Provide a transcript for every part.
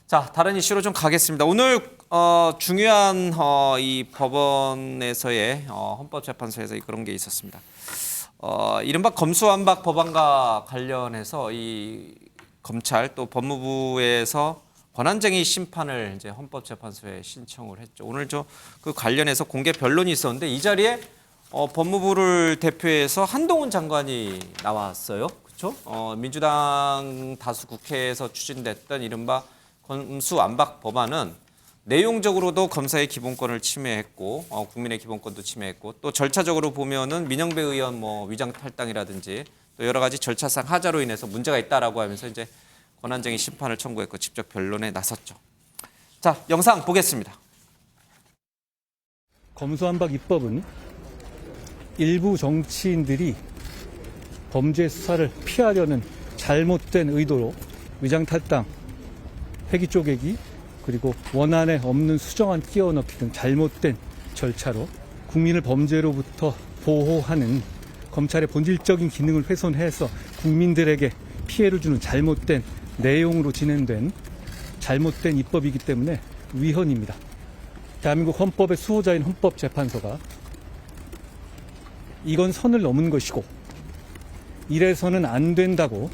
자, 다른 이슈로 좀 가겠습니다. 오늘 중요한 이 법원에서의 헌법재판소에서 그런 게 있었습니다. 이른바 검수완박 법안과 관련해서 이 검찰 또 법무부에서 권한쟁의 심판을 이제 헌법재판소에 신청을 했죠. 오늘 그 관련해서 공개 변론이 있었는데 이 자리에 법무부를 대표해서 한동훈 장관이 나왔어요. 그렇죠? 민주당 다수 국회에서 추진됐던 이른바 검수완박 법안은 내용적으로도 검사의 기본권을 침해했고 국민의 기본권도 침해했고 또 절차적으로 보면은 민영배 의원 위장 탈당이라든지 또 여러 가지 절차상 하자로 인해서 문제가 있다라고 하면서 이제 권한쟁의 심판을 청구했고 직접 변론에 나섰죠. 자, 영상 보겠습니다. 검수완박 입법은 일부 정치인들이 범죄 수사를 피하려는 잘못된 의도로 위장 탈당, 회기 쪼개기, 그리고 원안에 없는 수정안 끼워넣기 등 잘못된 절차로 국민을 범죄로부터 보호하는 검찰의 본질적인 기능을 훼손해서 국민들에게 피해를 주는 잘못된 내용으로 진행된 잘못된 입법이기 때문에 위헌입니다. 대한민국 헌법의 수호자인 헌법재판소가 이건 선을 넘은 것이고 이래서는 안 된다고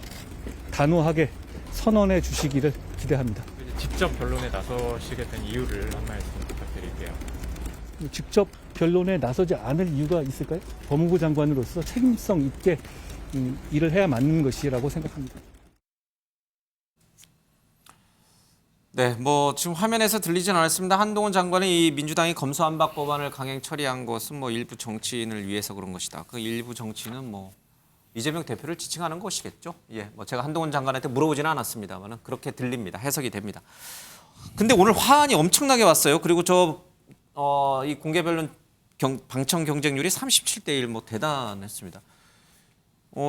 단호하게 선언해 주시기를 기대합니다. 직접 변론에 나서시게 된 이유를 한 말씀 부탁드릴게요. 직접 변론에 나서지 않을 이유가 있을까요? 법무부 장관으로서 책임성 있게 일을 해야 맞는 것이라고 생각합니다. 네, 지금 화면에서 들리진 않았습니다. 한동훈 장관이 이 민주당이 검수완박 법안을 강행 처리한 것은 일부 정치인을 위해서 그런 것이다. 그 일부 정치인은 이재명 대표를 지칭하는 것이겠죠. 예, 제가 한동훈 장관한테 물어보지는 않았습니다만 그렇게 들립니다. 해석이 됩니다. 근데 오늘 화환이 엄청나게 왔어요. 그리고 이 공개 변론 방청 경쟁률이 37대 1 대단했습니다.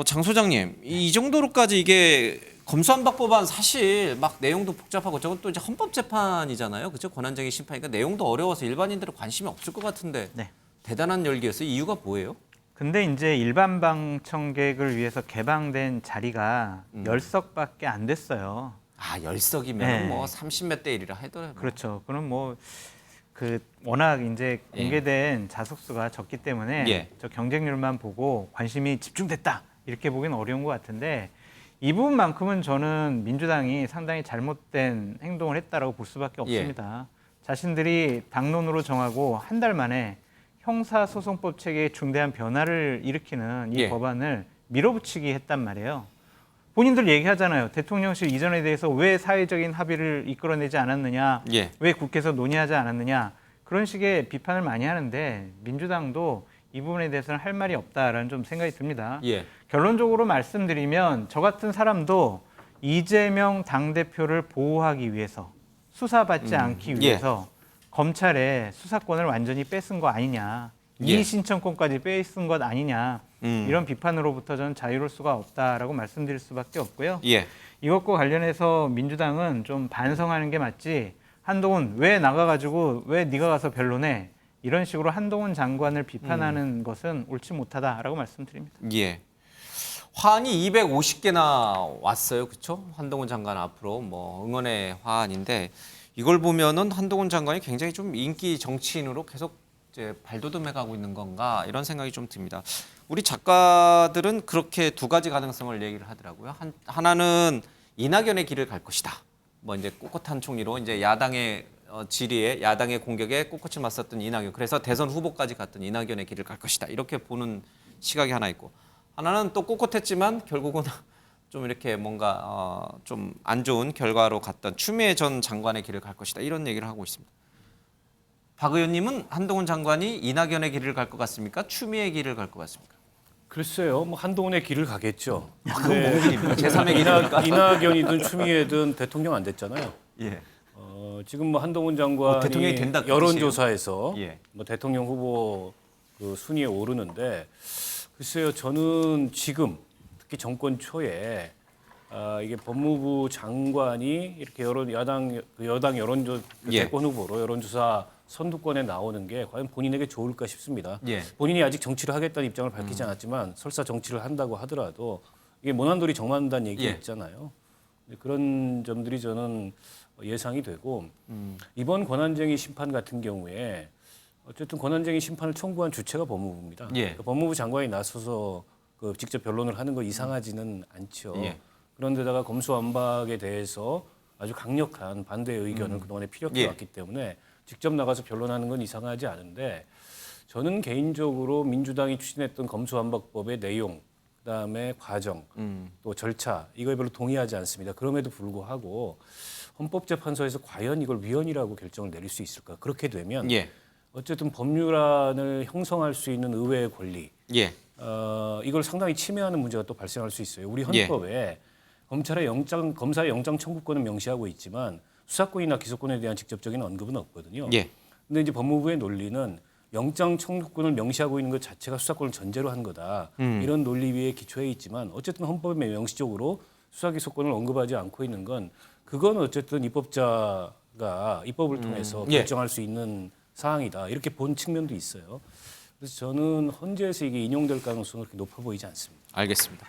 장 소장님, 이 정도로까지 이게 검수완박 법안 사실 내용도 복잡하고 저건 또 이제 헌법재판이잖아요. 그렇죠? 권한쟁의 심판이니까 내용도 어려워서 일반인들은 관심이 없을 것 같은데 네. 대단한 열기였어요. 이유가 뭐예요? 근데 이제 일반 방청객을 위해서 개방된 자리가 10석밖에 안 됐어요. 아, 10석이면 네. 30몇 대 1이라 하더라고요. 그렇죠. 그럼 워낙 이제 공개된 자석수가 적기 때문에 예. 저 경쟁률만 보고 관심이 집중됐다 이렇게 보기는 어려운 것 같은데 이 부분만큼은 저는 민주당이 상당히 잘못된 행동을 했다라고 볼 수밖에 없습니다. 자신들이 당론으로 정하고 한 달 만에 형사소송법 체계에 중대한 변화를 일으키는 이 법안을 밀어붙이기 했단 말이에요. 본인들 얘기하잖아요. 대통령실 이전에 대해서 왜 사회적인 합의를 이끌어내지 않았느냐, 왜 국회에서 논의하지 않았느냐 그런 식의 비판을 많이 하는데 민주당도 이 부분에 대해서는 할 말이 없다라는 좀 생각이 듭니다. 결론적으로 말씀드리면 저 같은 사람도 이재명 당대표를 보호하기 위해서 수사받지 않기 위해서 검찰에 수사권을 완전히 뺏은 거 아니냐, 이의 신청권까지 뺏은 것 아니냐 이런 비판으로부터 저는 자유로울 수가 없다라고 말씀드릴 수밖에 없고요. 이것과 관련해서 민주당은 좀 반성하는 게 맞지 한동훈 왜 나가가지고 왜 네가 가서 변론해 이런 식으로 한동훈 장관을 비판하는 것은 옳지 못하다라고 말씀드립니다. 화환이 250개나 왔어요. 그렇죠? 한동훈 장관 앞으로 응원의 화환인데 이걸 보면은 한동훈 장관이 굉장히 좀 인기 정치인으로 계속 이제 발돋움해 가고 있는 건가 이런 생각이 좀 듭니다. 우리 작가들은 그렇게 두 가지 가능성을 얘기를 하더라고요. 하나는 이낙연의 길을 갈 것이다. 이제 꼿꼿한 총리로 이제 야당의 질의에 야당의 공격에 꼿꼿이 맞섰던 이낙연. 그래서 대선 후보까지 갔던 이낙연의 길을 갈 것이다. 이렇게 보는 시각이 하나 있고 하나는 또 꼿꼿했지만 결국은 좀 이렇게 뭔가 좀 안 좋은 결과로 갔던 추미애 전 장관의 길을 갈 것이다. 이런 얘기를 하고 있습니다. 박 의원님은 한동훈 장관이 이낙연의 길을 갈 것 같습니까? 추미애 길을 갈 것 같습니까? 글쎄요, 한동훈의 길을 가겠죠. 그건 뭔 길입니까? 제3의 길입니까? 이낙연이든 추미애든 대통령 안 됐잖아요. 지금 한동훈 장관이 대통령이 된다 여론조사에서 대통령 후보 그 순위에 오르는데 글쎄요, 저는 지금 특히 정권 초에 이게 법무부 장관이 이렇게 여당 대권 후보로 여론조사 선두권에 나오는 게 과연 본인에게 좋을까 싶습니다. 본인이 아직 정치를 하겠다는 입장을 밝히지 않았지만 설사 정치를 한다고 하더라도 이게 모난돌이 정만다는 얘기가 있잖아요. 그런 점들이 저는 예상이 되고 이번 권한쟁의 심판 같은 경우에 어쨌든 권한쟁의 심판을 청구한 주체가 법무부입니다. 예. 그러니까 법무부 장관이 나서서 그 직접 변론을 하는 거 이상하지는 않죠. 예. 그런데다가 검수완박에 대해서 아주 강력한 반대 의견을 그동안에 피력해 예. 왔기 때문에 직접 나가서 변론하는 건 이상하지 않은데 저는 개인적으로 민주당이 추진했던 검수완박법의 내용, 그다음에 과정, 또 절차 이거에 별로 동의하지 않습니다. 그럼에도 불구하고 헌법재판소에서 과연 이걸 위헌이라고 결정을 내릴 수 있을까? 그렇게 되면 예. 어쨌든 법률안을 형성할 수 있는 의회의 권리, 예. 이걸 상당히 침해하는 문제가 또 발생할 수 있어요. 우리 예. 헌법에 검사의 영장 청구권은 명시하고 있지만 수사권이나 기소권에 대한 직접적인 언급은 없거든요. 예. 근데 이제 법무부의 논리는 영장 청구권을 명시하고 있는 것 자체가 수사권을 전제로 한 거다. 이런 논리 위에 기초해 있지만 어쨌든 헌법에 명시적으로 수사기소권을 언급하지 않고 있는 건 그건 어쨌든 입법자가 입법을 통해서 예. 결정할 수 있는 사항이다. 이렇게 본 측면도 있어요. 그래서 저는 헌재에서 이게 인용될 가능성은 그렇게 높아 보이지 않습니다. 알겠습니다.